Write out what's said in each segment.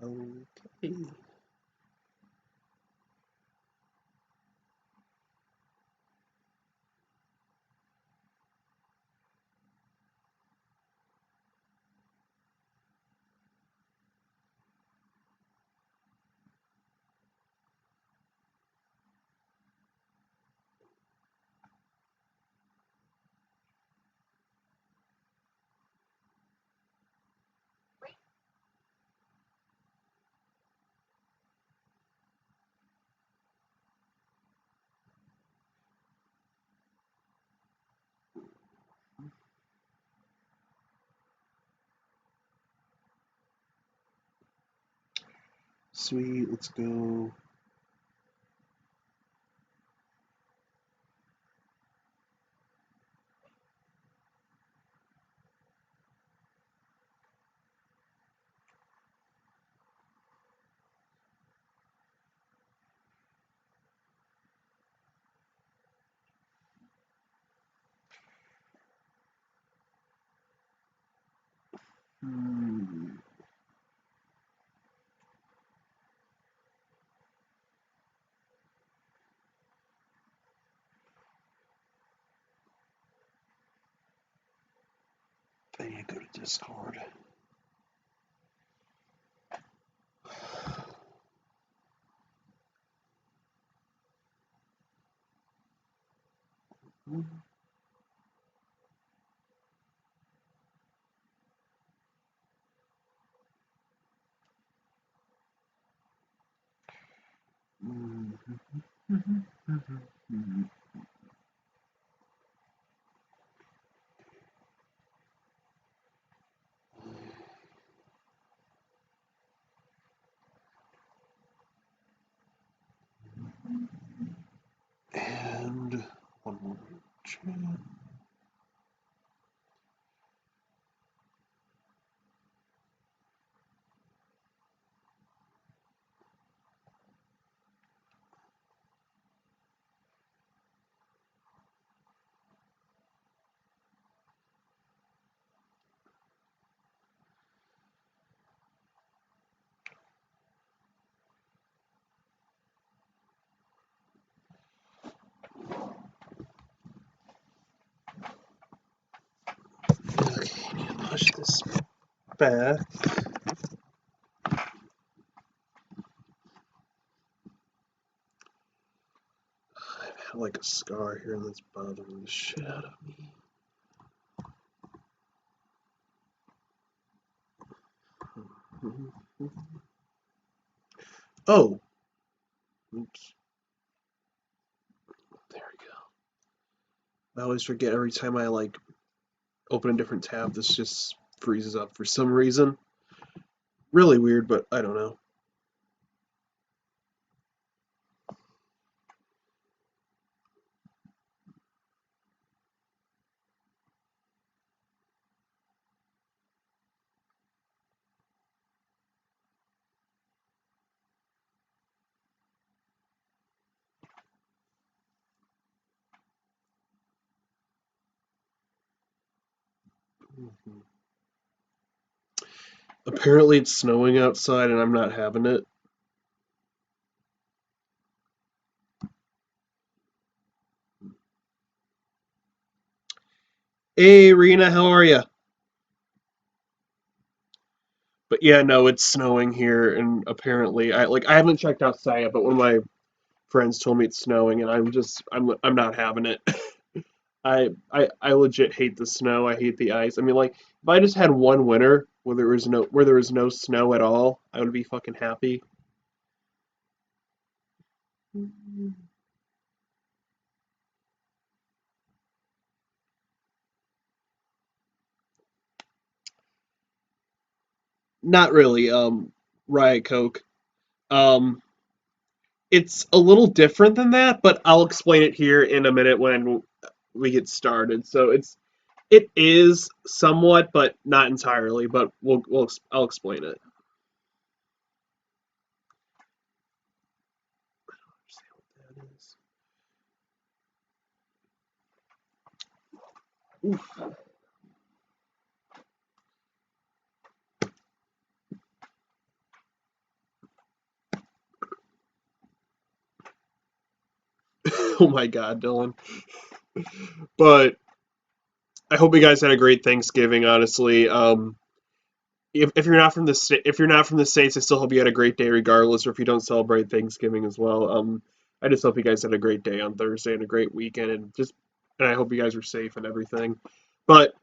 Okay. Sweet, let's go. Hmm. I need to go to Discord. And one more chat. Okay, need to push this back. I've had like a scar here and that's bothering the shit out of me. Oh, oops. There we go. I always forget every time I like open a different tab, this just freezes up for some reason. Really weird, but I don't know. Mhm. Apparently it's snowing outside and I'm not having it. Hey, Rena, how are you? But yeah, no, it's snowing here, and apparently, I haven't checked outside yet, but one of my friends told me it's snowing, and I'm not having it. I legit hate the snow. I hate the ice. I mean, like if I just had one winter where there was no snow at all, I would be fucking happy. Not really. Riot Coke. Um, it's a little different than that, but I'll explain it here in a minute when we get started. So it is somewhat, but not entirely. But I'll explain it. I don't understand what that is. Oof. Oh my God, Dylan. But I hope you guys had a great Thanksgiving. Honestly, if you're not from if you're not from the states, I still hope you had a great day, regardless. Or if you don't celebrate Thanksgiving as well, I just hope you guys had a great day on Thursday and a great weekend, and I hope you guys are safe and everything. But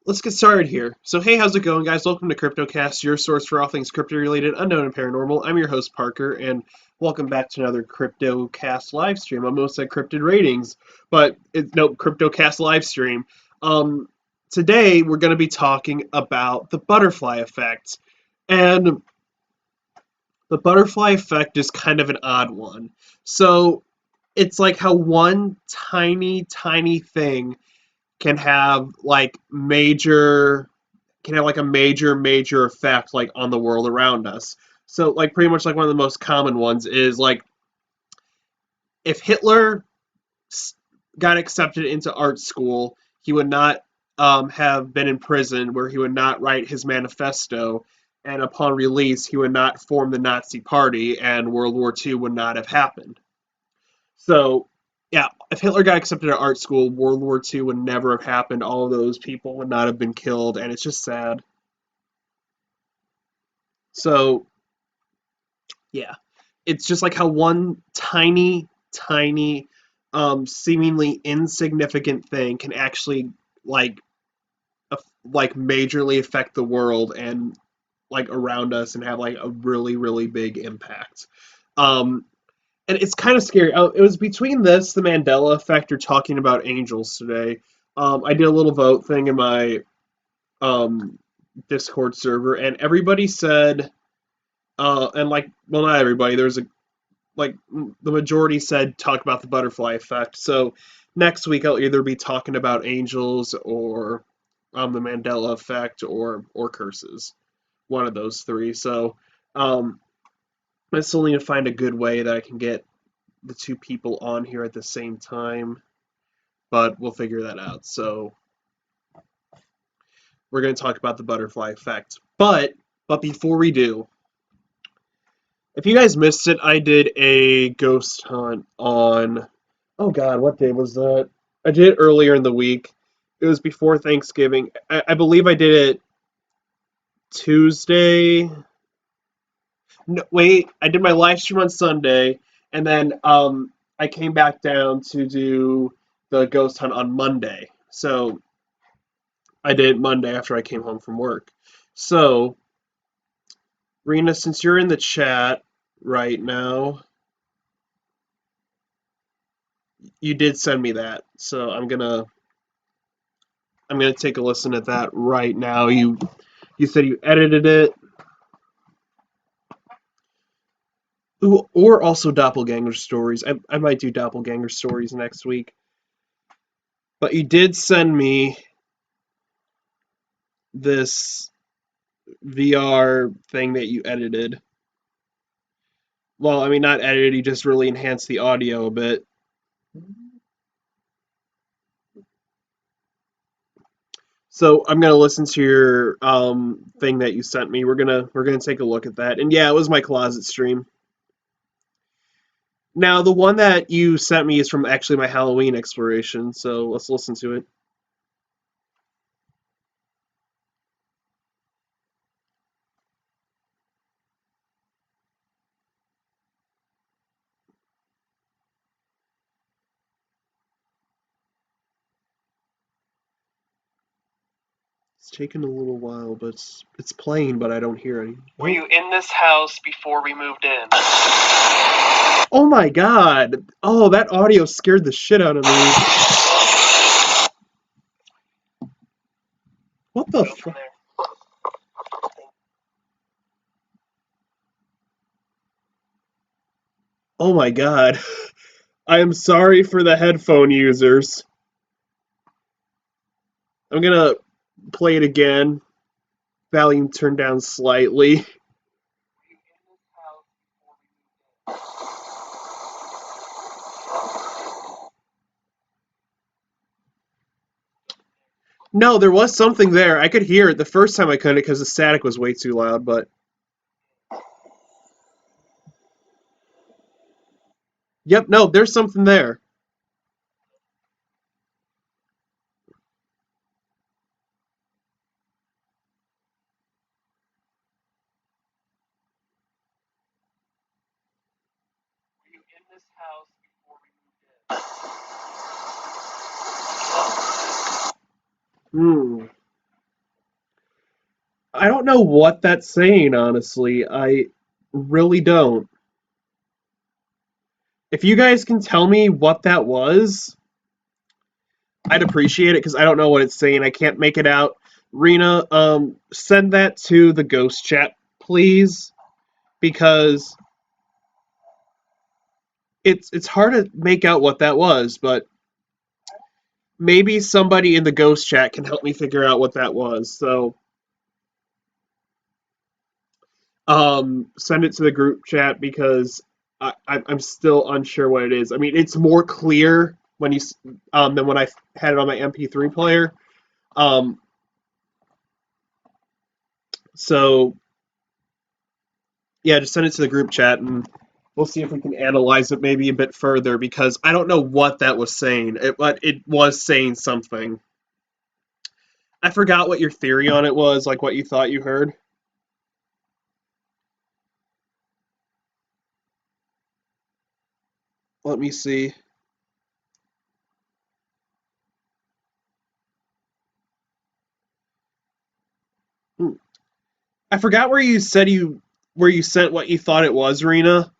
let's get started here. So, hey, how's it going, guys? Welcome to Cryptocast, your source for all things crypto-related, unknown, and paranormal. I'm your host, Parker, and welcome back to another Cryptocast live stream. I almost said cryptid ratings, but nope, Cryptocast live stream. Um, Today, we're going to be talking about the butterfly effect. And the butterfly effect is kind of an odd one. So, it's like how one tiny, tiny thing can have like a major effect like on the world around us. So like pretty much like one of the most common ones is like if Hitler got accepted into art school, he would not have been in prison where he would not write his manifesto, and upon release he would not form the Nazi Party, and World War II would not have happened. So yeah, if Hitler got accepted to art school, World War II would never have happened. All of those people would not have been killed, and it's just sad. So yeah, it's just like how one tiny, tiny, seemingly insignificant thing can actually like like majorly affect the world and like around us and have like a really, really big impact. Um, and it's kind of scary. It was between this, the Mandela effect, or talking about angels today. I did a little vote thing in my um, Discord server, and everybody said, and like, well, not everybody. There was a like the majority said talk about the butterfly effect. So next week I'll either be talking about angels or the Mandela effect or curses, one of those three. So I still need to find a good way that I can get the two people on here at the same time, but we'll figure that out. So we're going to talk about the butterfly effect, but before we do, if you guys missed it, I did a ghost hunt on, oh God, what day was that? I did it earlier in the week. It was before Thanksgiving. I believe I did it Tuesday. No, wait, I did my live stream on Sunday, and then I came back down to do the ghost hunt on Monday. So I did it Monday after I came home from work. So, Rena, since you're in the chat right now, you did send me that, so I'm gonna take a listen at that right now. You said you edited it. Ooh, or also doppelganger stories. I might do doppelganger stories next week. But you did send me this VR thing that you edited. Well, I mean, not edited, you just really enhanced the audio a bit. So I'm gonna listen to your thing that you sent me. We're gonna take a look at that. And yeah, it was my closet stream. Now the one that you sent me is from actually my Halloween exploration. So let's listen to it. It's taken a little while, but it's playing, but I don't hear any. Were you in this house before we moved in? Oh my God! Oh, that audio scared the shit out of me. What the fuck? Oh my God. I am sorry for the headphone users. I'm gonna play it again. Volume turned down slightly. No, there was something there. I could hear it. The first time I couldn't because the static was way too loud, but Yep, no, there's something there. Hmm. I don't know what that's saying, honestly. I really don't. If you guys can tell me what that was, I'd appreciate it because I don't know what it's saying. I can't make it out. Rena, send that to the ghost chat, please, because it's hard to make out what that was, but maybe somebody in the ghost chat can help me figure out what that was. So, send it to the group chat because I'm still unsure what it is. I mean, it's more clear when than when I had it on my MP3 player. Um, so yeah, just send it to the group chat and we'll see if we can analyze it maybe a bit further because I don't know what that was saying. But it was saying something. I forgot what your theory on it was, like what you thought you heard. Let me see. Hmm. I forgot where you sent what you thought it was, Rena.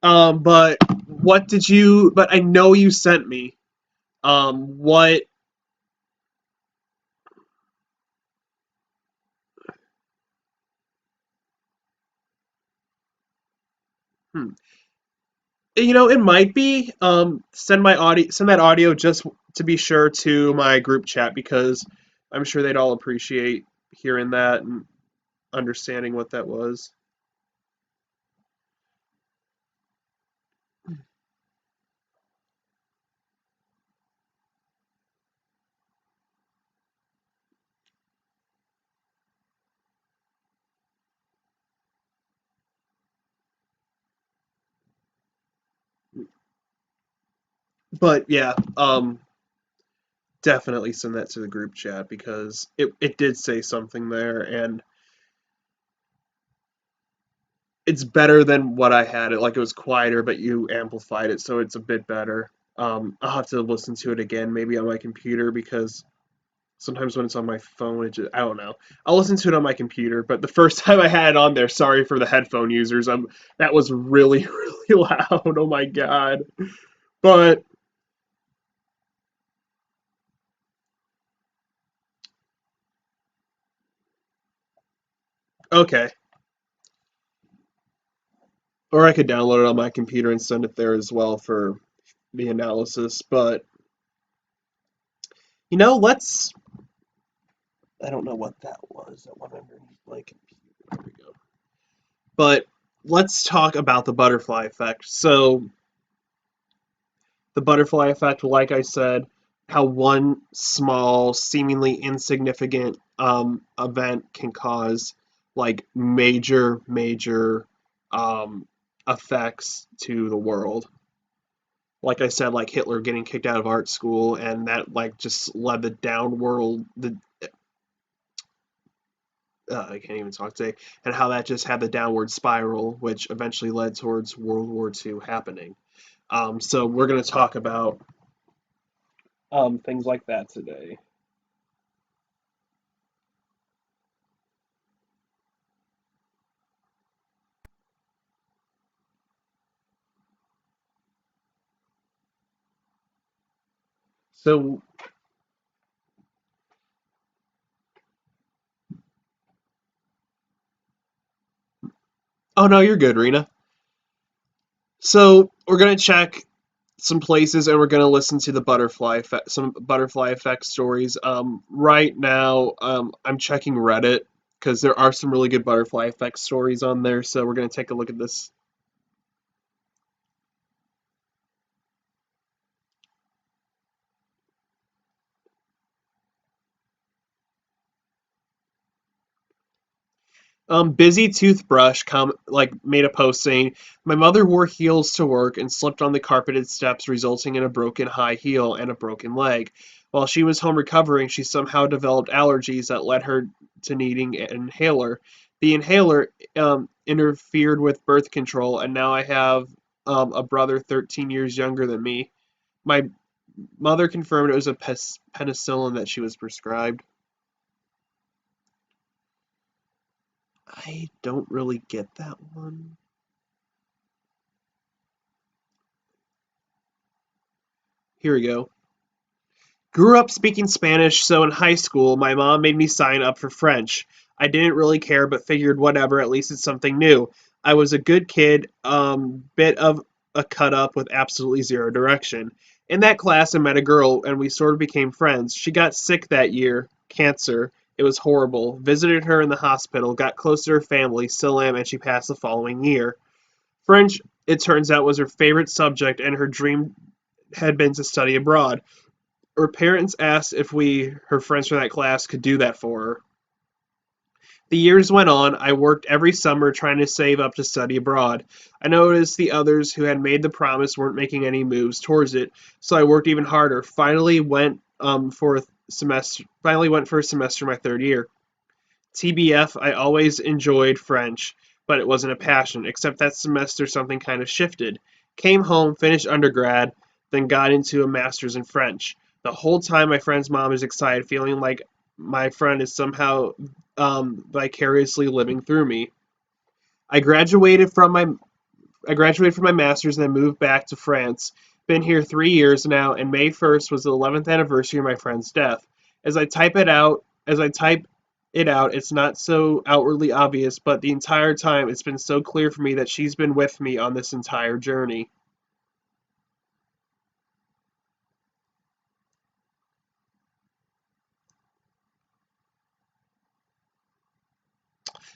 But what did you? But I know you sent me. What? Hmm. You know, it might be. Send that audio just to be sure to my group chat because I'm sure they'd all appreciate hearing that and understanding what that was. But yeah, definitely send that to the group chat because it did say something there and it's better than what I had it. Like it was quieter, but you amplified it, so it's a bit better. I'll have to listen to it again, maybe on my computer, because sometimes when it's on my phone, I don't know. I'll listen to it on my computer, but the first time I had it on there, sorry for the headphone users, that was really really loud. Oh my god! But okay, or I could download it on my computer and send it there as well for the analysis. But let's. I don't know what that was. That went underneath my computer. There we go. But let's talk about the butterfly effect. So, the butterfly effect, like I said, how one small, seemingly insignificant event can cause like major effects to the world. Like I said, like Hitler getting kicked out of art school, and that like just led the downworld. The I can't even talk today, and how that just had the downward spiral, which eventually led towards World War II happening. So we're going to talk about things like that today. So, oh no, you're good, Rena. So we're going to check some places and we're going to listen to the butterfly effect, some butterfly effect stories. Right now, I'm checking Reddit because there are some really good butterfly effect stories on there. So we're going to take a look at this. Busy toothbrush made a post saying, "My mother wore heels to work and slipped on the carpeted steps, resulting in a broken high heel and a broken leg. While she was home recovering, she somehow developed allergies that led her to needing an inhaler. The inhaler interfered with birth control, and now I have a brother 13 years younger than me. My mother confirmed it was a penicillin that she was prescribed." I don't really get that one. Here we go. Grew up speaking Spanish, so in high school, my mom made me sign up for French. I didn't really care, but figured whatever, at least it's something new. I was a good kid, bit of a cut up with absolutely zero direction. In that class, I met a girl, and we sort of became friends. She got sick that year, cancer. It was horrible. Visited her in the hospital, got close to her family, still am, and she passed the following year. French, it turns out, was her favorite subject, and her dream had been to study abroad. Her parents asked if we, her friends from that class, could do that for her. The years went on. I worked every summer trying to save up to study abroad. I noticed the others who had made the promise weren't making any moves towards it, so I worked even harder. Finally went for a semester my third year. TBF, I always enjoyed French, but it wasn't a passion, except that semester something kind of shifted. Came home, finished undergrad, then got into a master's in French. The whole time, my friend's mom is excited, feeling like my friend is somehow vicariously living through me. I graduated from my I graduated from my master's and then moved back to France. Been here 3 years now, and May 1st was the 11th anniversary of my friend's death. As I type it out, it's not so outwardly obvious, but the entire time it's been so clear for me that she's been with me on this entire journey.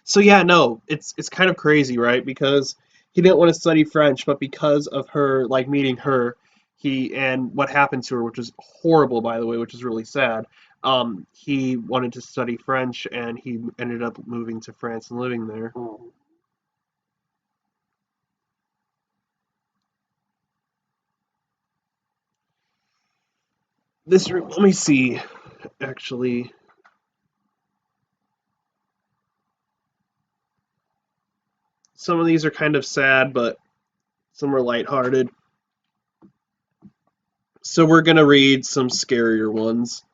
So yeah, no, it's kind of crazy, right? Because he didn't want to study French, but because of her, like meeting her, he and what happened to her, which was horrible, by the way, which is really sad. He wanted to study French, and he ended up moving to France and living there. Let me see. Actually, some of these are kind of sad, but some are lighthearted. So we're gonna read some scarier ones.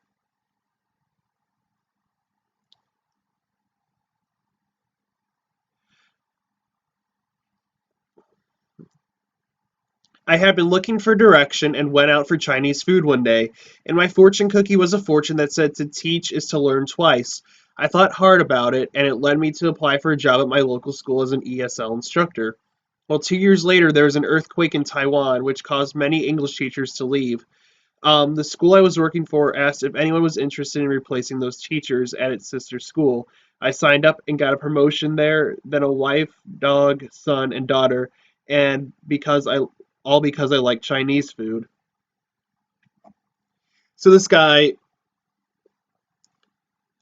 I had been looking for direction and went out for Chinese food one day, and my fortune cookie was a fortune that said to teach is to learn twice. I thought hard about it, and it led me to apply for a job at my local school as an ESL instructor. Well, 2 years later, there was an earthquake in Taiwan, which caused many English teachers to leave. The school I was working for asked if anyone was interested in replacing those teachers at its sister school. I signed up and got a promotion there, then a wife, dog, son, and daughter, and because I like Chinese food. So this guy,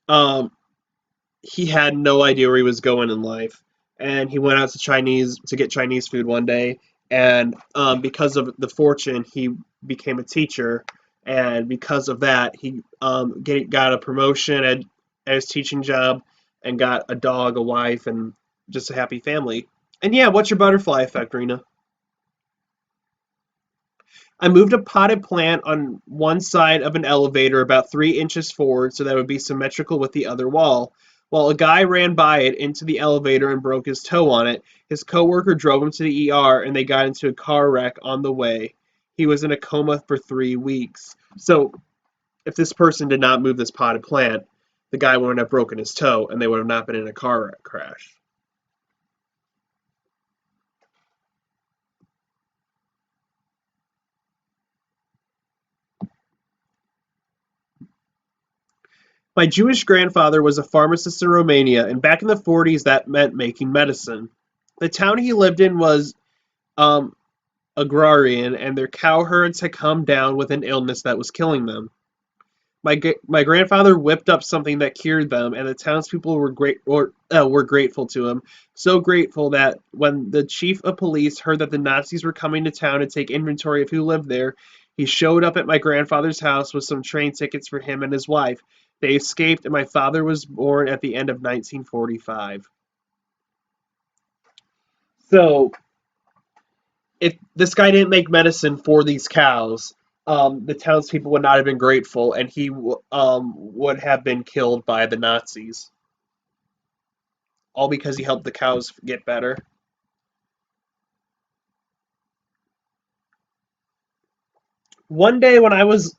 um, he had no idea where he was going in life, and he went out to get Chinese food one day, and because of the fortune, he became a teacher, and because of that, he got a promotion at his teaching job, and got a dog, a wife, and just a happy family. And yeah, what's your butterfly effect, Rena? I moved a potted plant on one side of an elevator about 3 inches forward so that it would be symmetrical with the other wall. While a guy ran by it into the elevator and broke his toe on it, his coworker drove him to the ER and they got into a car wreck on the way. He was in a coma for 3 weeks. So, if this person did not move this potted plant, the guy would have broken his toe and they would have not been in a car crash. My Jewish grandfather was a pharmacist in Romania, and back in the 40s, that meant making medicine. The town he lived in was um, agrarian, and their cow herds had come down with an illness that was killing them. My grandfather whipped up something that cured them, and the townspeople were grateful to him. So grateful that when the chief of police heard that the Nazis were coming to town to take inventory of who lived there, he showed up at my grandfather's house with some train tickets for him and his wife. They escaped, and my father was born at the end of 1945. So if this guy didn't make medicine for these cows, the townspeople would not have been grateful, and he would have been killed by the Nazis, all because he helped the cows get better. One day when I was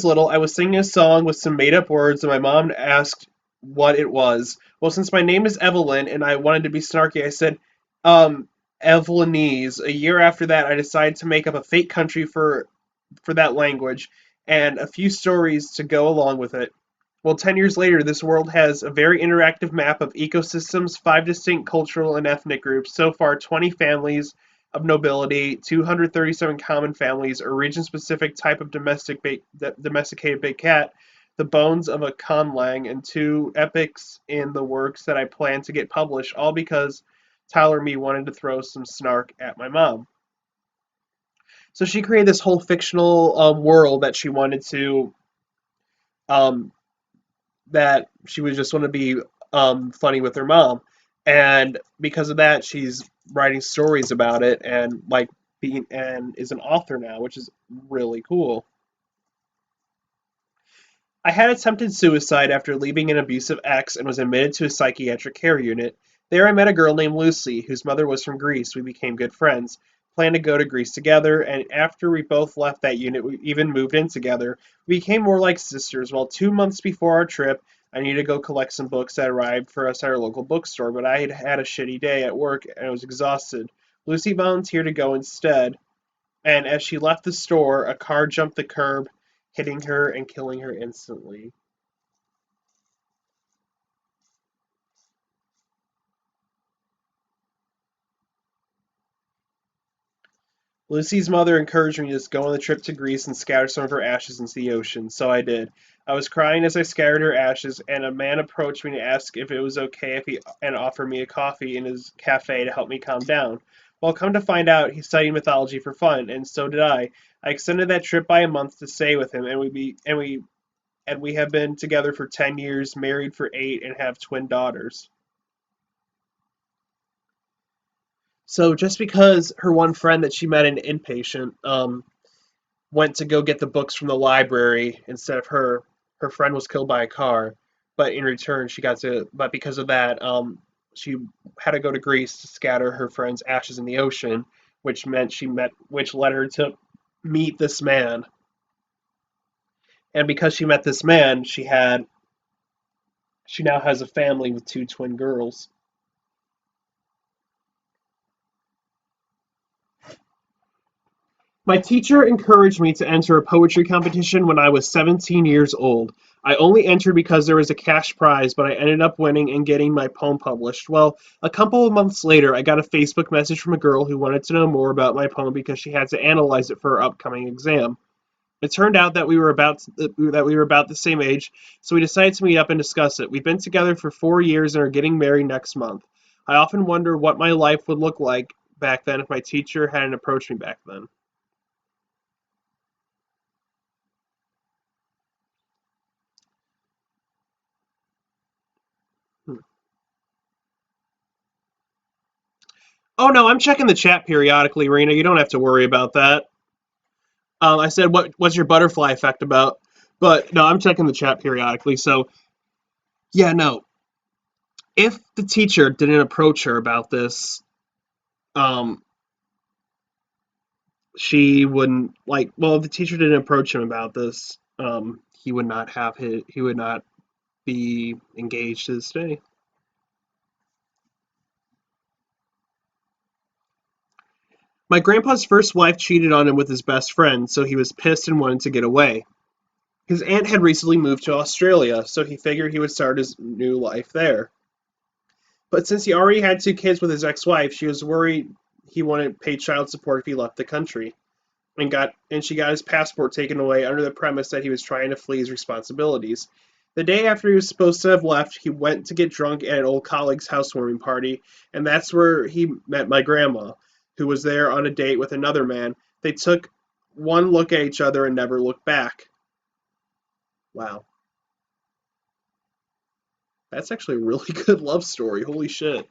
little, I was singing a song with some made up words, and my mom asked what it was. Well, since my name is Evelyn and I wanted to be snarky, I said, Evelynese. A year after that, I decided to make up a fake country for that language and a few stories to go along with it. Well, 10 years later, this world has a very interactive map of ecosystems, five distinct cultural and ethnic groups, so far 20 families of nobility, 237 common families, a region-specific type of domesticated big cat, the bones of a conlang, and two epics in the works that I plan to get published, all because Tyler Me wanted to throw some snark at my mom. So she created this whole fictional world that she wanted to um, that she would just want to be funny with her mom, and because of that, she's writing stories about it and like being and is an author now, which is really cool. I had attempted suicide after leaving an abusive ex and was admitted to a psychiatric care unit. There I met a girl named Lucy, whose mother was from Greece. We became good friends, planned to go to Greece together, and after we both left that unit, we even moved in together. We became more like sisters. Well, 2 months before our trip, I needed to go collect some books that arrived for us at our local bookstore, but I had had a shitty day at work and I was exhausted. Lucy volunteered to go instead, and as she left the store, a car jumped the curb, hitting her and killing her instantly. Lucy's mother encouraged me to just go on the trip to Greece and scatter some of her ashes into the ocean, so I did. I was crying as I scattered her ashes, and a man approached me to ask if it was okay if he and offered me a coffee in his cafe to help me calm down. Well, come to find out, he studied mythology for fun, and so did I. I extended that trip by a month to stay with him, and we have been together for 10 years, married for 8, and have twin daughters. So just because her one friend that she met in inpatient went to go get the books from the library instead of her. Her friend was killed by a car, but in return, but because of that, she had to go to Greece to scatter her friend's ashes in the ocean, which led her to meet this man. And because she met this man, she now has a family with two twin girls. My teacher encouraged me to enter a poetry competition when I was 17 years old. I only entered because there was a cash prize, but I ended up winning and getting my poem published. Well, a couple of months later, I got a Facebook message from a girl who wanted to know more about my poem because she had to analyze it for her upcoming exam. It turned out that we were about the same age, so we decided to meet up and discuss it. We've been together for 4 years and are getting married next month. I often wonder what my life would look like back then if my teacher hadn't approached me back then. Hmm. Oh no, I'm checking the chat periodically, Rena. You don't have to worry about that. I said, what's your butterfly effect about? But no, I'm checking the chat periodically. So yeah, no. If the teacher didn't approach her about this, um, she wouldn't like. Well, if the teacher didn't approach him about this, he would not be engaged to this day. My grandpa's first wife cheated on him with his best friend, so he was pissed and wanted to get away. His aunt had recently moved to Australia, so he figured he would start his new life there. But since he already had two kids with his ex wife, she was worried he wouldn't pay child support if he left the country. and she got his passport taken away under the premise that he was trying to flee his responsibilities. The day after he was supposed to have left, he went to get drunk at an old colleague's housewarming party, and that's where he met my grandma, who was there on a date with another man. They took one look at each other and never looked back. Wow. That's actually a really good love story. Holy shit.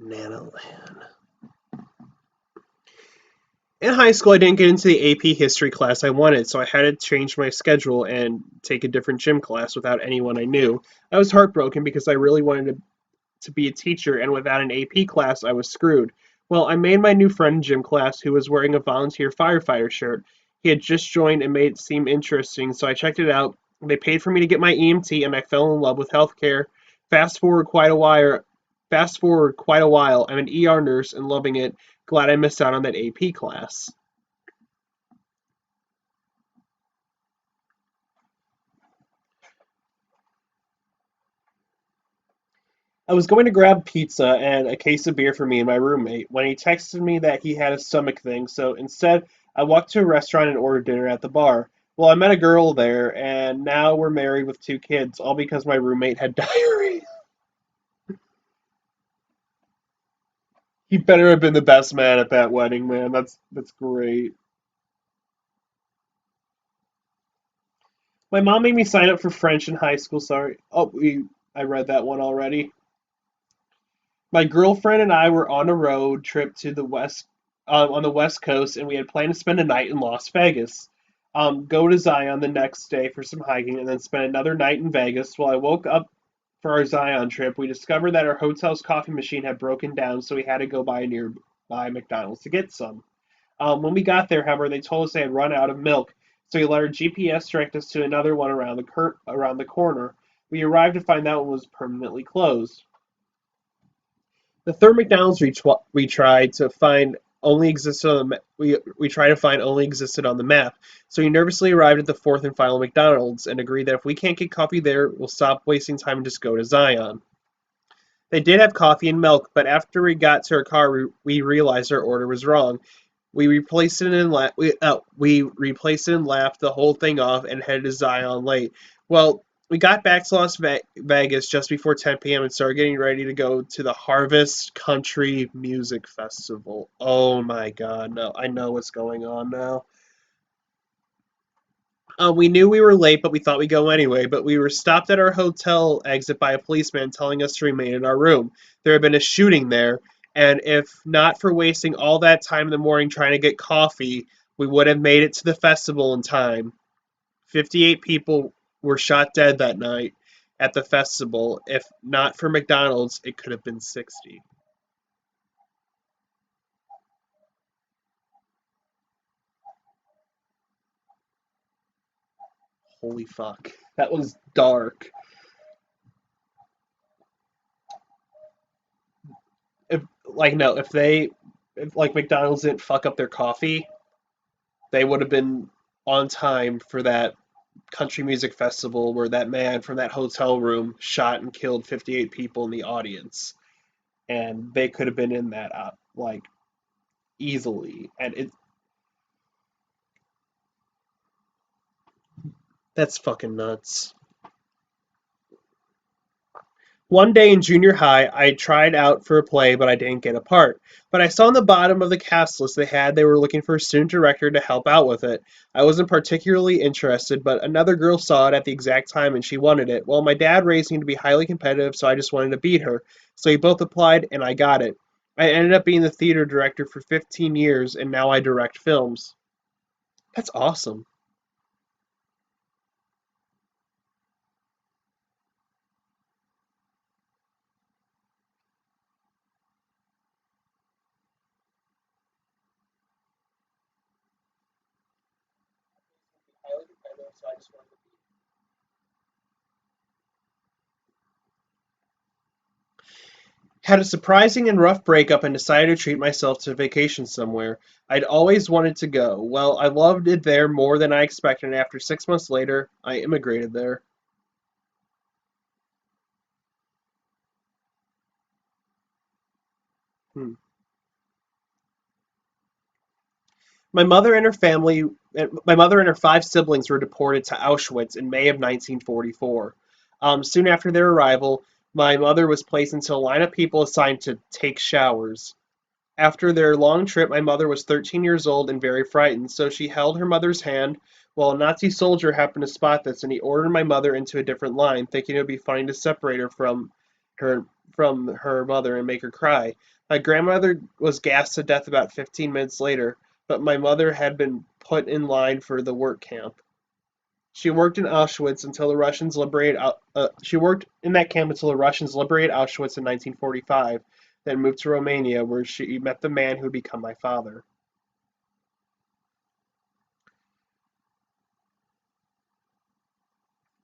Nanoland. In high school, I didn't get into the AP history class I wanted, so I had to change my schedule and take a different gym class without anyone I knew. I was heartbroken because I really wanted to be a teacher, and without an AP class, I was screwed. Well, I made my new friend in gym class who was wearing a volunteer firefighter shirt. He had just joined and made it seem interesting, so I checked it out. They paid for me to get my EMT, and I fell in love with healthcare. Fast forward quite a while. Fast forward quite a while. I'm an ER nurse and loving it. Glad I missed out on that AP class. I was going to grab pizza and a case of beer for me and my roommate when he texted me that he had a stomach thing, so instead I walked to a restaurant and ordered dinner at the bar. Well, I met a girl there, and now we're married with two kids, all because my roommate had diarrhea. He better have been the best man at that wedding, man. That's great. My mom made me sign up for French in high school. Sorry. I read that one already. My girlfriend and I were on a road trip to the on the West Coast, and we had planned to spend a night in Las Vegas. Go to Zion the next day for some hiking, and then spend another night in Vegas. While I woke up for our Zion trip, we discovered that our hotel's coffee machine had broken down, so we had to go by a nearby McDonald's to get some. When we got there, however, they told us they had run out of milk, so we let our GPS direct us to another one around the corner. We arrived to find that one was permanently closed. The third McDonald's we tried to find only existed on the we tried to find only existed on the map. So we nervously arrived at the fourth and final McDonald's and agreed that if we can't get coffee there, we'll stop wasting time and just go to Zion. They did have coffee and milk, but after we got to our car, we realized our order was wrong. We replaced it and laughed the whole thing off and headed to Zion late. Well, we got back to Vegas just before 10 p.m. and started getting ready to go to the Harvest Country Music Festival. Oh my God, no, I know what's going on now. We knew we were late, but we thought we'd go anyway. But we were stopped at our hotel exit by a policeman telling us to remain in our room. There had been a shooting there, and if not for wasting all that time in the morning trying to get coffee, we would have made it to the festival in time. 58 people were shot dead that night at the festival. If not for McDonald's, it could have been 60. Holy fuck. That was dark. If like no, if like McDonald's didn't fuck up their coffee, they would have been on time for that country music festival where that man from that hotel room shot and killed 58 people in the audience, and they could have been in that like easily, and that's fucking nuts. One day in junior high, I tried out for a play, but I didn't get a part. But I saw on the bottom of the cast list they were looking for a student director to help out with it. I wasn't particularly interested, but another girl saw it at the exact time and she wanted it. Well, my dad raised me to be highly competitive, so I just wanted to beat her. So we both applied and I got it. I ended up being the theater director for 15 years and now I direct films. That's awesome. Had a surprising and rough breakup and decided to treat myself to a vacation somewhere. I'd always wanted to go. Well, I loved it there more than I expected, and after 6 months later, I immigrated there. Hmm. My mother and her family, my mother and her five siblings were deported to Auschwitz in May of 1944. Soon after their arrival, my mother was placed into a line of people assigned to take showers. After their long trip, my mother was 13 years old and very frightened, so she held her mother's hand. While a Nazi soldier happened to spot this, and he ordered my mother into a different line, thinking it would be funny to separate her from her mother and make her cry. My grandmother was gassed to death about 15 minutes later, but my mother had been put in line for the work camp. She worked in Auschwitz until the Russians liberated. She worked in that camp until the Russians liberated Auschwitz in 1945, then moved to Romania, where she met the man who would become my father.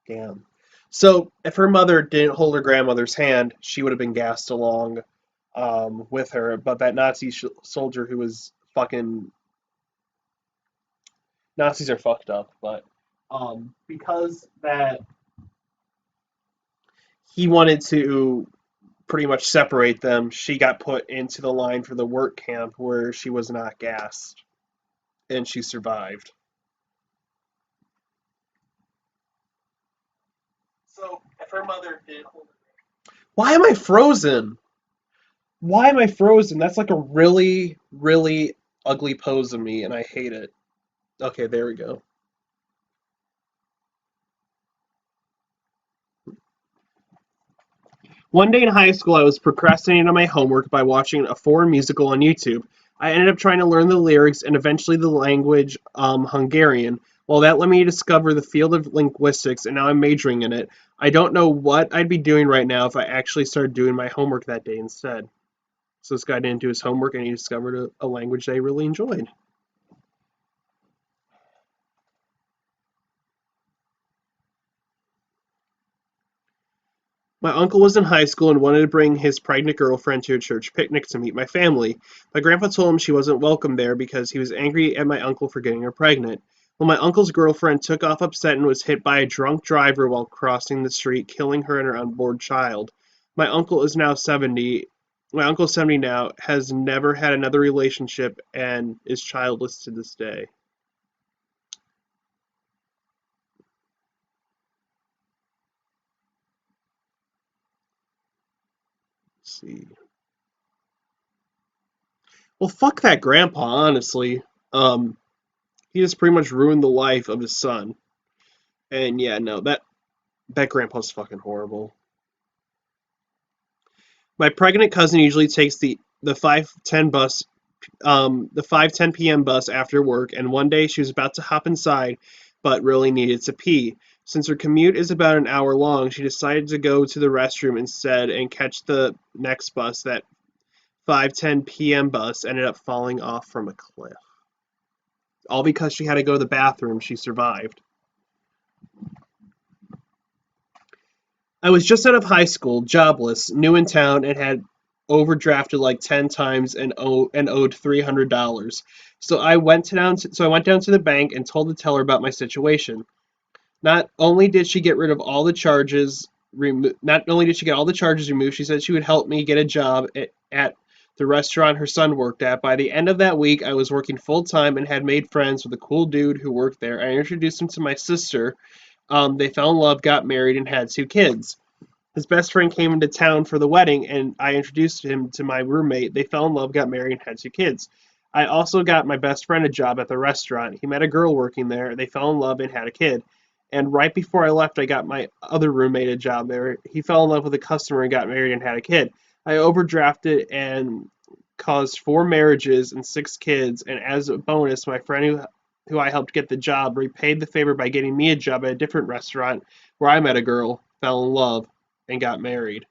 Damn. So if her mother didn't hold her grandmother's hand, she would have been gassed along with her. But that Nazi soldier who was fucking Nazis are fucked up, but because that he wanted to pretty much separate them, she got put into the line for the work camp where she was not gassed, and she survived. So if her mother did hold her. Why am I frozen? Why am I frozen? That's like a really, really ugly pose of me, and I hate it. Okay, there we go. One day in high school, I was procrastinating on my homework by watching a foreign musical on YouTube. I ended up trying to learn the lyrics and eventually the language Hungarian. Well, that let me discover the field of linguistics, and now I'm majoring in it. I don't know what I'd be doing right now if I actually started doing my homework that day instead. So this guy didn't do his homework, and he discovered a language that he really enjoyed. My uncle was in high school and wanted to bring his pregnant girlfriend to a church picnic to meet my family. My grandpa told him she wasn't welcome there because he was angry at my uncle for getting her pregnant. Well, my uncle's girlfriend took off upset and was hit by a drunk driver while crossing the street, killing her and her unborn child. My uncle is now 70. My uncle's 70 now, has never had another relationship, and is childless to this day. Let's see. Well, fuck that grandpa, honestly. Um, he just pretty much ruined the life of his son. And yeah, no, that grandpa's fucking horrible. My pregnant cousin usually takes the 5:10 p.m. bus after work, and one day she was about to hop inside, but really needed to pee. Since her commute is about an hour long, she decided to go to the restroom instead and catch the next bus. That 5:10 p.m. bus ended up falling off from a cliff. All because she had to go to the bathroom. She survived. I was just out of high school, jobless, new in town, and had overdrafted like 10 times and owed $300. So I went down to the bank and told the teller about my situation. Not only did she get rid of all the charges not only did she get all the charges removed, she said she would help me get a job at the restaurant her son worked at. By the end of that week, I was working full time and had made friends with a cool dude who worked there. I introduced him to my sister. They fell in love, got married, and had two kids. His best friend came into town for the wedding, and I introduced him to my roommate. They fell in love, got married, and had two kids. I also got my best friend a job at the restaurant. He met a girl working there. They fell in love and had a kid. And right before I left, I got my other roommate a job there. He fell in love with a customer and got married and had a kid. I overdrafted and caused four marriages and six kids. And as a bonus, my friend who I helped get the job repaid the favor by getting me a job at a different restaurant where I met a girl, fell in love, and got married.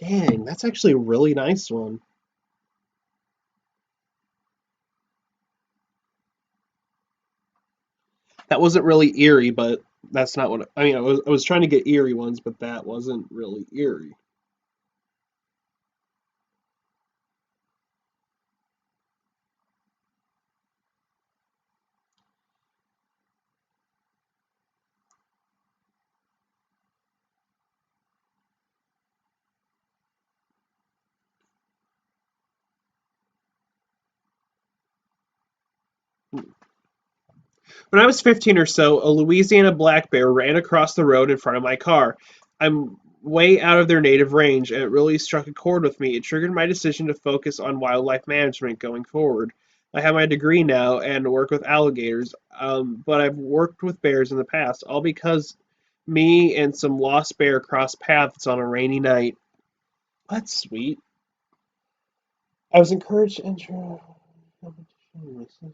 Dang, that's actually a really nice one. That wasn't really eerie, but That's not what I mean. I was trying to get eerie ones, but that wasn't really eerie. When I was 15 or so, a Louisiana black bear ran across the road in front of my car. I'm way out of their native range, and it really struck a chord with me. It triggered my decision to focus on wildlife management going forward. I have my degree now and work with alligators, but I've worked with bears in the past, all because me and some lost bear crossed paths on a rainy night. That's sweet. I was encouraged to enter a competition.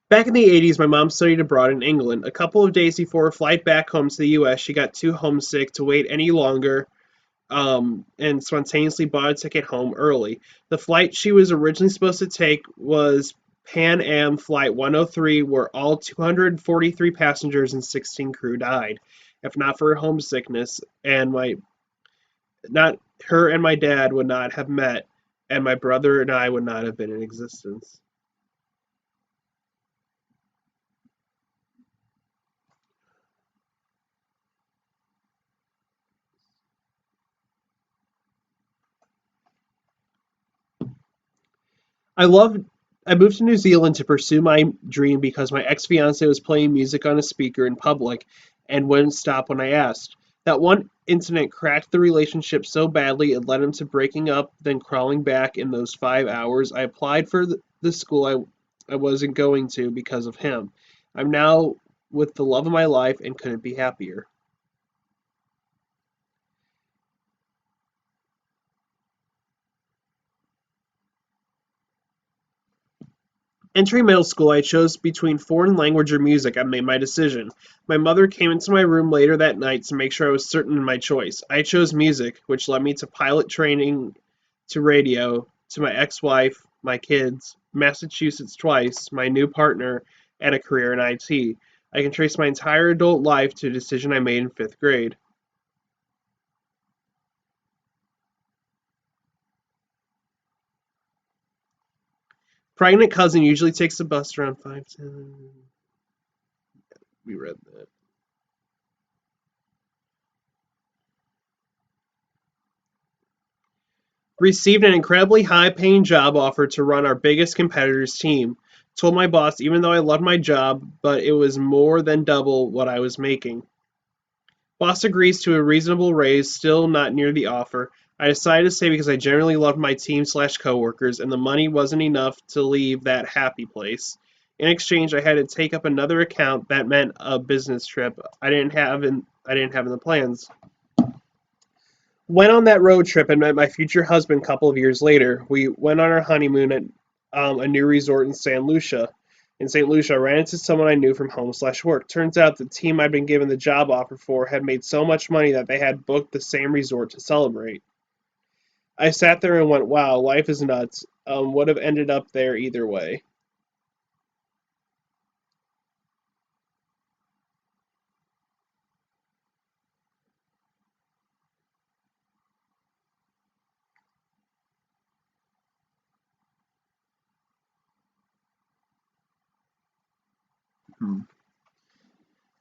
Back in the 80s, my mom studied abroad in England. A couple of days before a flight back home to the US, she got too homesick to wait any longer and spontaneously bought a ticket home early. The flight she was originally supposed to take was Pan Am Flight 103, where all 243 passengers and 16 crew died. If not for her homesickness, and my not her and my dad would not have met, and my brother and I would not have been in existence. I love. I moved to New Zealand to pursue my dream because my ex fiance was playing music on a speaker in public and wouldn't stop when I asked. That one incident cracked the relationship so badly it led him to breaking up, then crawling back in those 5 hours. I applied for the school I wasn't going to because of him. I'm now with the love of my life and couldn't be happier. Entering middle school, I chose between foreign language or music. I made my decision. My mother came into my room later that night to make sure I was certain in my choice. I chose music, which led me to pilot training, to radio, to my ex wife, my kids, Massachusetts twice, my new partner, and a career in IT. I can trace my entire adult life to a decision I made in fifth grade. Pregnant cousin usually takes the bus around 5:10. We read that. Received an incredibly high paying job offer to run our biggest competitor's team. Told my boss even though I loved my job, but it was more than double what I was making. Boss agrees to a reasonable raise, still not near the offer. I decided to stay because I generally loved my team slash coworkers, and the money wasn't enough to leave that happy place. In exchange, I had to take up another account that meant a business trip I didn't have in the plans. Went on that road trip and met my future husband a couple of years later. We went on our honeymoon at a new resort in St. Lucia. In St. Lucia, I ran into someone I knew from home slash work. Turns out the team I'd been given the job offer for had made so much money that they had booked the same resort to celebrate. I sat there and went, wow, life is nuts. Would have ended up there either way.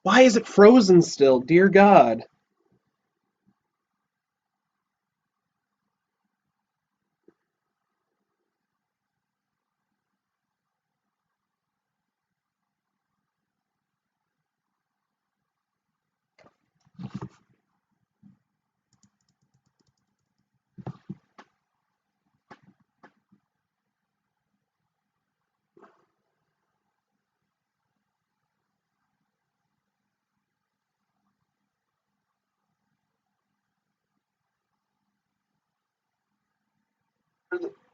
Why is it frozen still? Dear God.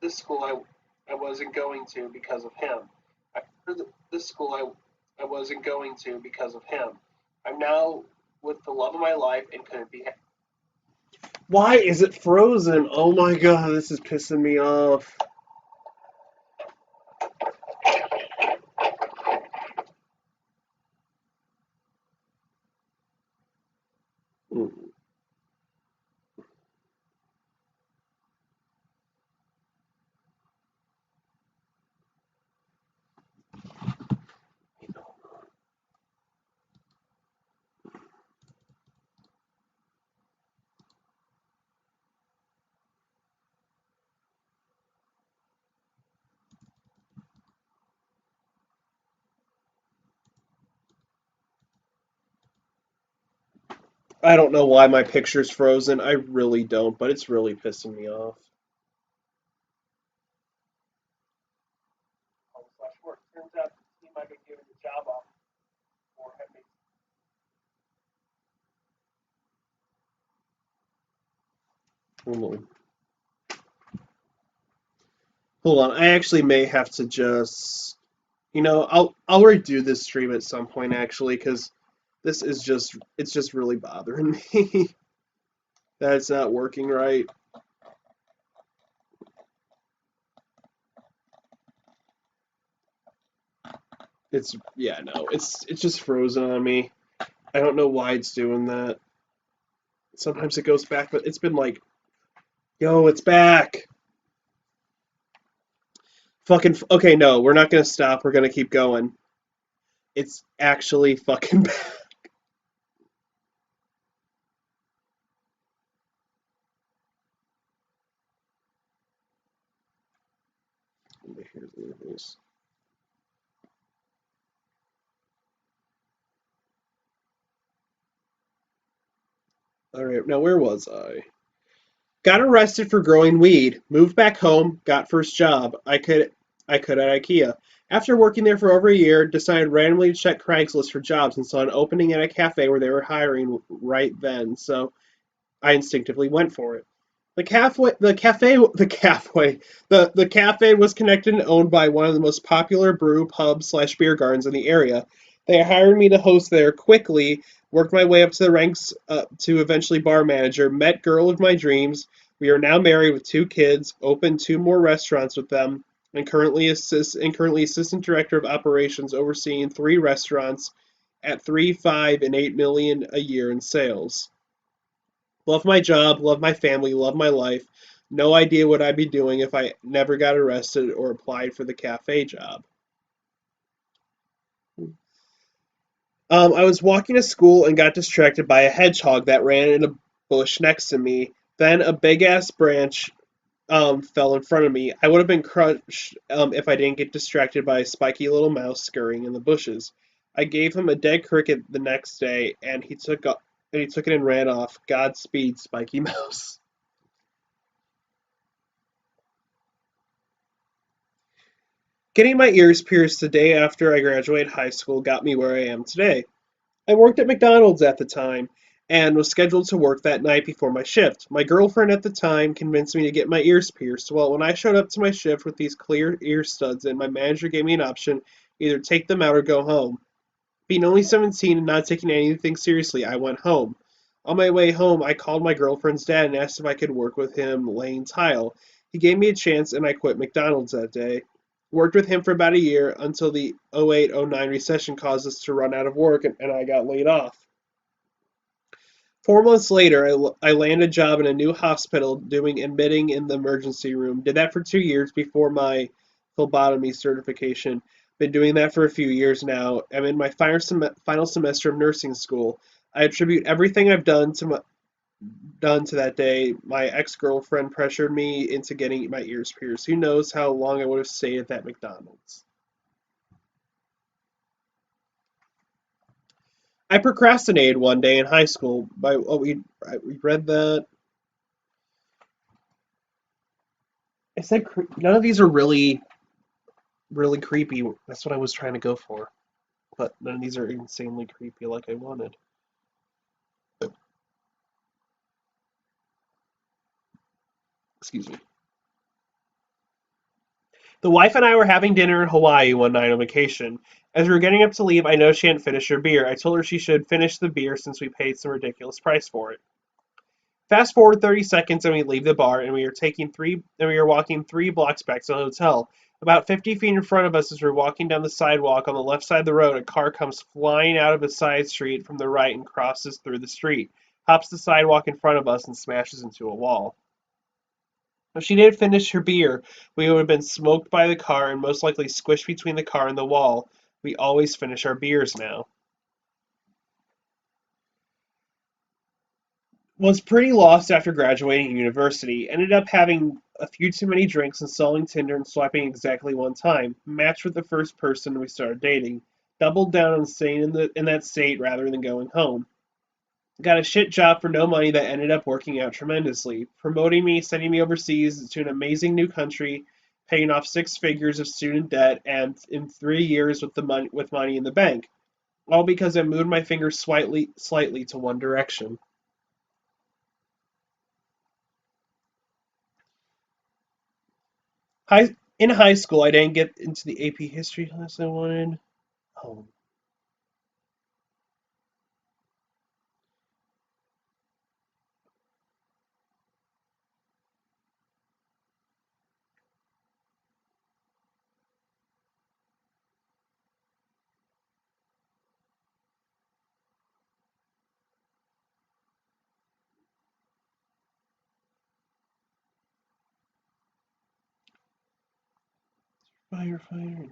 This school I wasn't going to because of him. This school I wasn't going to because of him. I'm now with the love of my life and couldn't be. Why is it frozen? Oh my god, this is pissing me off. Mm. I don't know why my picture's frozen. I really don't, but it's really pissing me off. Turns out the team I've been given the job off for had made. Hold on. Hold on. I actually may have to just, I'll redo this stream at some point actually, because this is just it's just really bothering me that it's not working right. It's yeah, no, it's just frozen on me. I don't know why it's doing that. Sometimes it goes back, but it's been like, yo, it's back. Fucking okay, no, we're not gonna stop. We're gonna keep going. It's actually fucking back. Here's all right, now where was I? Got arrested for growing weed. Moved back home. Got first job. I could at IKEA. After working there for over a year, decided randomly to check Craigslist for jobs and saw an opening at a cafe where they were hiring right then. So I instinctively went for it. The cafe was connected and owned by one of the most popular brew pub slash beer gardens in the area. They hired me to host there quickly, worked my way up to the ranks to eventually bar manager, met girl of my dreams. We are now married with two kids, opened two more restaurants with them, and currently assistant director of operations overseeing three restaurants at 3, 5, and 8 million a year in sales. Love my job, love my family, love my life. No idea what I'd be doing if I never got arrested or applied for the cafe job. I was walking to school and got distracted by a hedgehog that ran in a bush next to me. Then a big ass branch fell in front of me. I would have been crushed if I didn't get distracted by a spiky little mouse scurrying in the bushes. I gave him a dead cricket the next day, and he took it and ran off. Godspeed, Spiky Mouse. Getting my ears pierced the day after I graduated high school got me where I am today. I worked at McDonald's at the time and was scheduled to work that night before my shift. My girlfriend at the time convinced me to get my ears pierced. Well, when I showed up to my shift with these clear ear studs in, my manager gave me an option: either take them out or go home. Being only 17 and not taking anything seriously, I went home. On my way home, I called my girlfriend's dad and asked if I could work with him laying tile. He gave me a chance and I quit McDonald's that day. Worked with him for about a year until the 08-09 recession caused us to run out of work and I got laid off. 4 months later, I landed a job in a new hospital doing admitting in the emergency room. Did that for 2 years before my phlebotomy certification. Been doing that for a few years now. I'm in my final semester of nursing school. I attribute everything I've done to that day. My ex-girlfriend pressured me into getting my ears pierced. Who knows how long I would have stayed at that McDonald's. I procrastinated one day in high school. We read that. I said none of these are really creepy. That's what I was trying to go for. But none of these are insanely creepy like I wanted. Excuse me. The wife and I were having dinner in Hawaii one night on vacation. As we were getting up to leave, I noticed she hadn't finished her beer. I told her she should finish the beer since we paid some ridiculous price for it. Fast forward 30 seconds and we leave the bar and we are walking 3 blocks back to the hotel. About 50 feet in front of us as we're walking down the sidewalk on the left side of the road, a car comes flying out of a side street from the right and crosses through the street, hops the sidewalk in front of us and smashes into a wall. If she didn't finish her beer, we would have been smoked by the car and most likely squished between the car and the wall. We always finish our beers now. Was pretty lost after graduating university. Ended up having a few too many drinks, installing Tinder and swiping exactly one time. Matched with the first person we started dating. Doubled down on staying in that state rather than going home. Got a shit job for no money that ended up working out tremendously, promoting me, sending me overseas to an amazing new country, paying off 6 figures of student debt, and in 3 years with money in the bank. All because I moved my finger slightly to one direction. In high school, I didn't get into the AP history class I wanted. Oh, firefighter.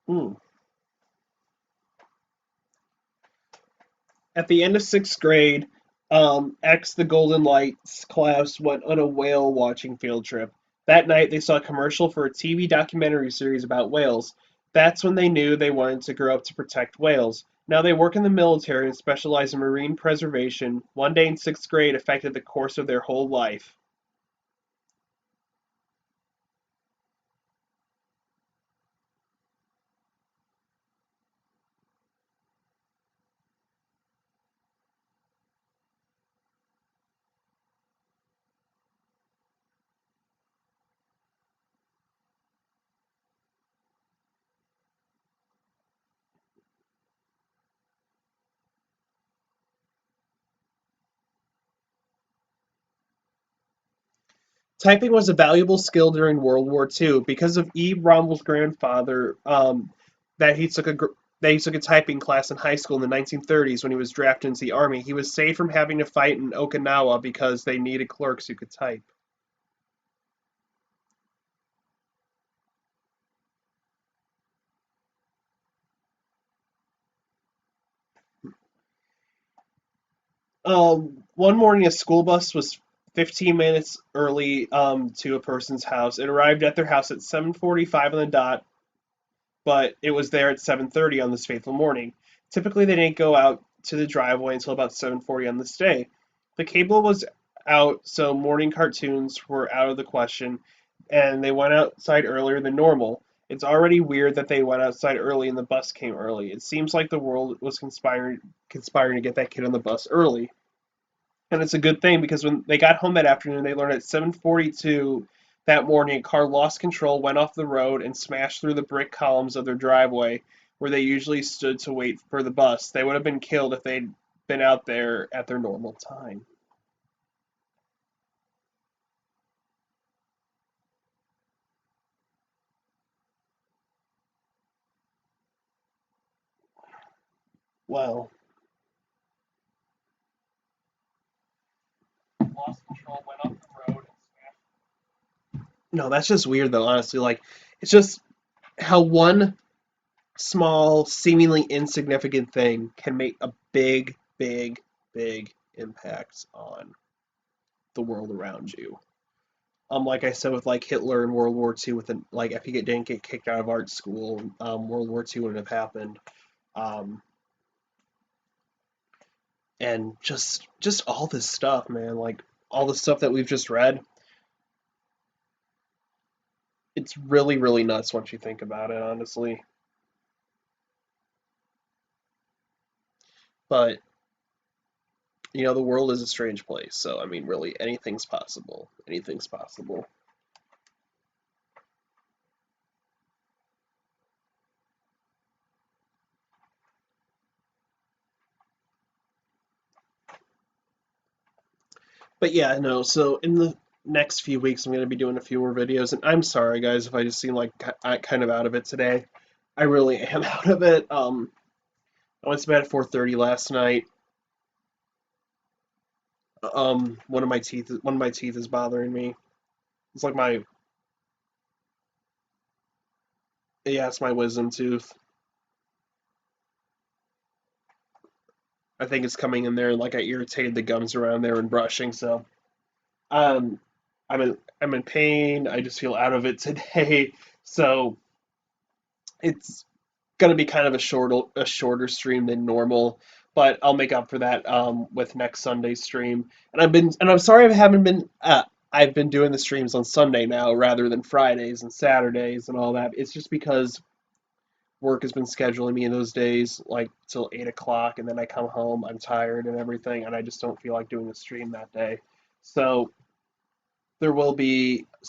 Hmm. At the end of sixth grade, X the Golden Lights class went on a whale watching field trip. That night, they saw a commercial for a TV documentary series about whales. That's when they knew they wanted to grow up to protect whales. Now they work in the military and specialize in marine preservation. One day in sixth grade affected the course of their whole life. Typing was a valuable skill during World War II because of E. Rommel's grandfather. That he took a that he took a typing class in high school in the 1930s when he was drafted into the army. He was saved from having to fight in Okinawa because they needed clerks who could type. One morning, a school bus was 15 minutes early to a person's house. It arrived at their house at 7:45 on the dot, but it was there at 7:30 on this fateful morning. Typically, they didn't go out to the driveway until about 7:40 on this day. The cable was out, so morning cartoons were out of the question, and they went outside earlier than normal. It's already weird that they went outside early and the bus came early. It seems like the world was conspiring to get that kid on the bus early. And it's a good thing because when they got home that afternoon, they learned at 7:42 that morning a car lost control, went off the road, and smashed through the brick columns of their driveway where they usually stood to wait for the bus. They would have been killed if they'd been out there at their normal time. Well, lost control, went off the road, and smashed. No, that's just weird though, honestly. Like, it's just how one small, seemingly insignificant thing can make a big impact on the world around you. Like I said with like Hitler in World War II, with like if he didn't get kicked out of art school, World War II wouldn't have happened. Um, and just all this stuff, man, like all the stuff that we've just read, it's really nuts once you think about it, honestly. But The world is a strange place, so I mean, really, anything's possible. Anything's possible. But yeah, no. So in the next few weeks, I'm going to be doing a few more videos, and I'm sorry, guys, if I just seem like kind of out of it today. I really am out of it. I went to bed at 4:30 last night. One of my teeth is bothering me. It's like my Yeah, it's my wisdom tooth. I think it's coming in there, and like I irritated the gums around there when brushing, so um, I'm in pain. I just feel out of it today, so it's gonna be kind of a shorter stream than normal, but I'll make up for that with next Sunday's stream. And I'm sorry I haven't been I've been doing the streams on Sunday now rather than Fridays and Saturdays and all that. It's just because work has been scheduling me in those days like till 8 o'clock, and then I come home, I'm tired and everything, and I just don't feel like doing a stream that day. So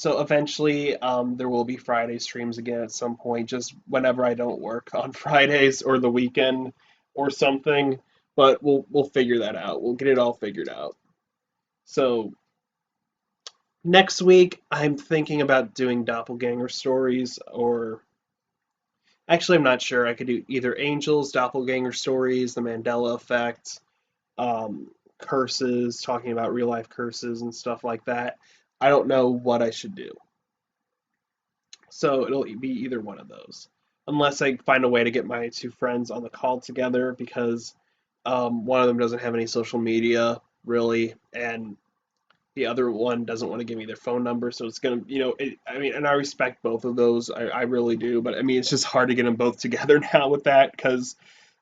eventually there will be Friday streams again at some point, just whenever I don't work on Fridays or the weekend or something. But we'll figure that out. We'll get it all figured out. So next week I'm thinking about doing doppelganger stories, or actually I'm not sure. I could do either angels, doppelganger stories, the Mandela effect, curses, talking about real life curses and stuff like that. I don't know what I should do. So it'll be either one of those. Unless I find a way to get my two friends on the call together, because one of them doesn't have any social media really, and the other one doesn't want to give me their phone number. So it's gonna, I mean, and I respect both of those. I really do. But I mean, it's just hard to get them both together now with that, because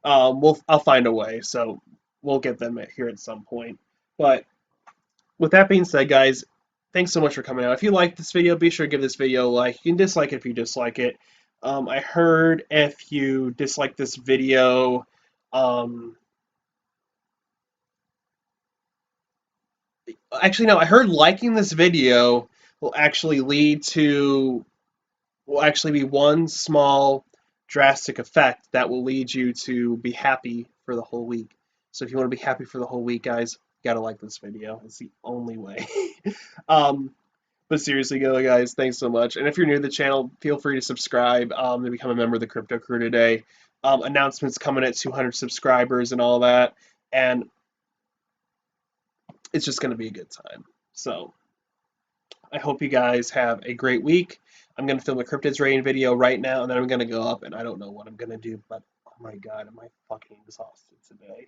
I'll find a way. So we'll get them here at some point. But with that being said, guys, thanks so much for coming out. If you like this video, be sure to give this video a like. You can dislike it if you dislike it. I heard if you dislike this video, um, actually no, I heard liking this video will actually lead to will actually be one small drastic effect that will lead you to be happy for the whole week. So if you want to be happy for the whole week, guys, you gotta like this video. It's the only way. um, But seriously, guys, thanks so much. And if you're new to the channel, feel free to subscribe to become a member of the Crypto Crew today. Announcements coming at 200 subscribers and all that. And it's just going to be a good time. So I hope you guys have a great week. I'm going to film a Cryptids rating video right now, and then I'm going to go up, and I don't know what I'm going to do, but oh my god, am I fucking exhausted today.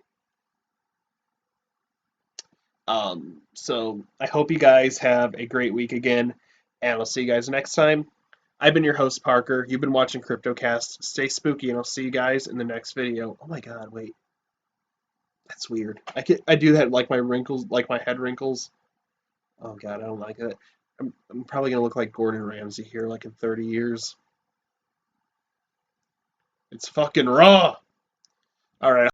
So I hope you guys have a great week again, and I'll see you guys next time. I've been your host, Parker. You've been watching Cryptocast. Stay spooky, and I'll see you guys in the next video. Oh my god, wait. That's weird. I do that like my wrinkles, like my head wrinkles. Oh god, I don't like it. I'm probably gonna look like Gordon Ramsay here, like in 30 years. It's fucking raw. All right.